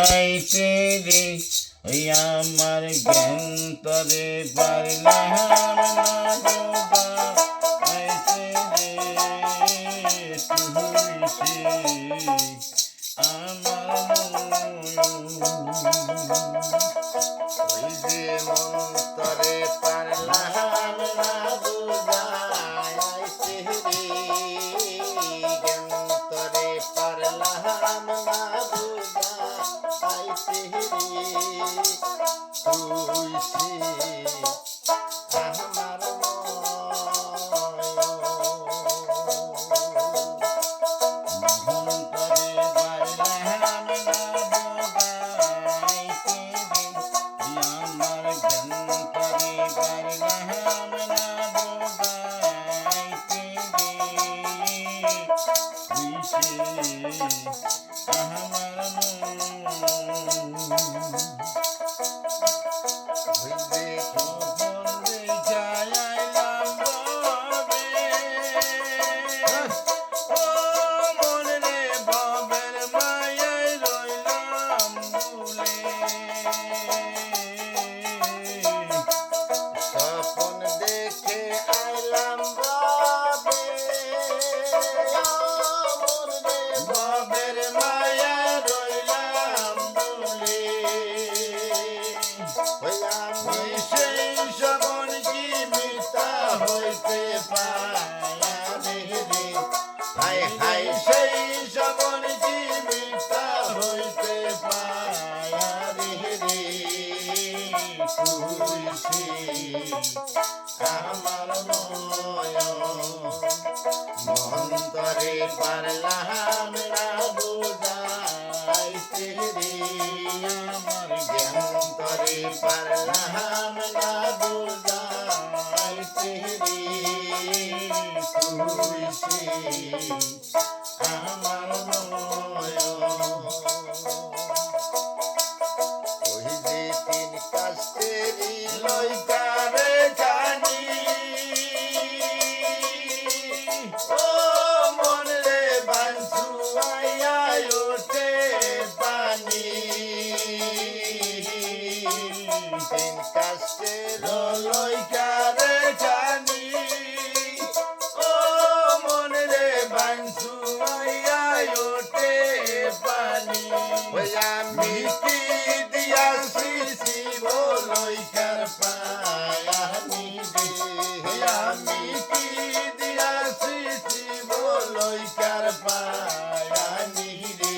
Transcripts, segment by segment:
আইতে রে ওই আমার জ্ঞান তরে পারলাম না বোঝা আইতে রে তুই সে আমার ওই যে মন তরে পারলাম না বোঝা আইতে রে জ্ঞান তরে পারলাম না বোঝা আইতে রে তুই সে আমার আমার মন্তরে পারলাম না বুঝাইতে রে আমার জ্ঞান্তরে পারলাম না বুঝাইতে রে তুই সে আমার ওই যে তিন কাস্তেরি লইকারে জানি ও মন রে বাঁধুয়াইয়া ওঠে পানি তিন কাস্তের লইকারে জানি ও মন রে বাঁধুয়াইয়া ওঠে পানি ওই আমি কি দিয়াছি শিব লইকার পায়ানি রে আমি কি দিয়াছি শিব লইকার পায়ানি রে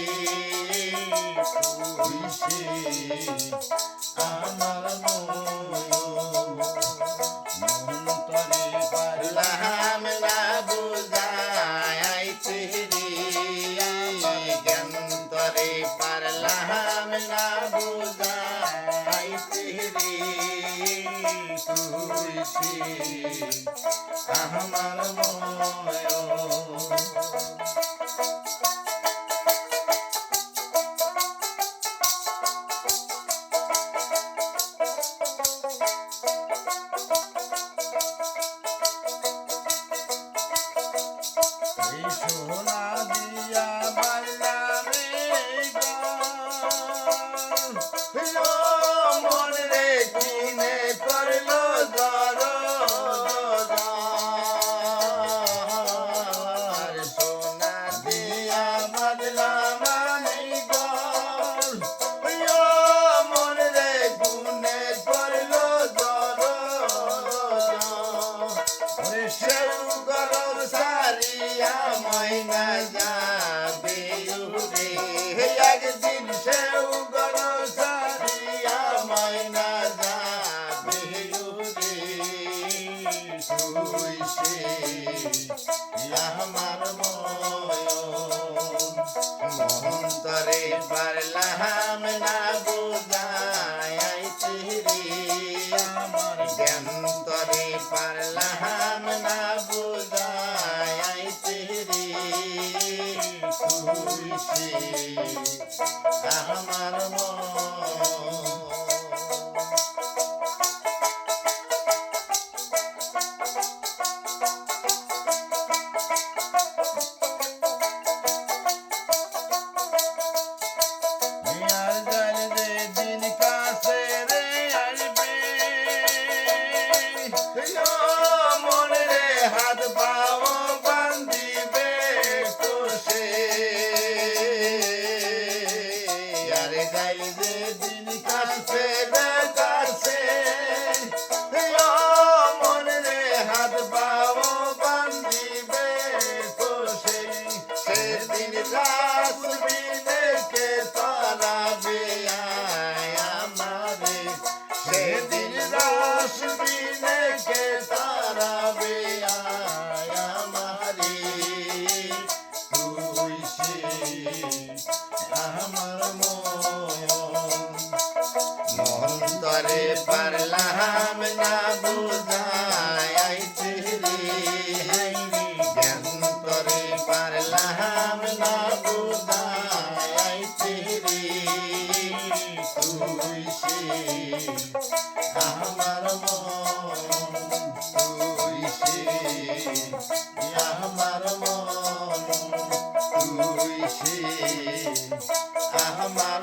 তুই সে আমার মন্তরে পারলাম না বুঝাইতে রে জ্ঞান্তরে পারলাম না বুঝাইতে রে তুই সে আমার সোনা দিয়া বাল্লা রে মন রে কিনে করলো সোনা দিয়া বাল্লা মানে মন রে গুনে করলো সেউ গরম সারিয়া ময়না যাবে রে একদিন সেউ গরম সারিয়া ময়না যাবে রে তুই সে আমার মন্তরে পারলাম না বুঝাইতে রে আমার জ্ঞান্তরে পারলাম না বুঝাইতে রে তুই সে আমার Yeah. যাই যে দিন কাছে রে কাছে ও মন রে হাত পাও বান্ধিবে কোষে সেদিন রাসবিনে কে তারাবে আমারে সেদিন রাসবিনে কে তারাবে আমারে তুই সে আমার মন তরে পারলাম না বুঝাইতে রে জ্ঞান তরে পারলাম না বুঝাইতে রে তুই সে আমার তুই সে আমার তুই সে আমার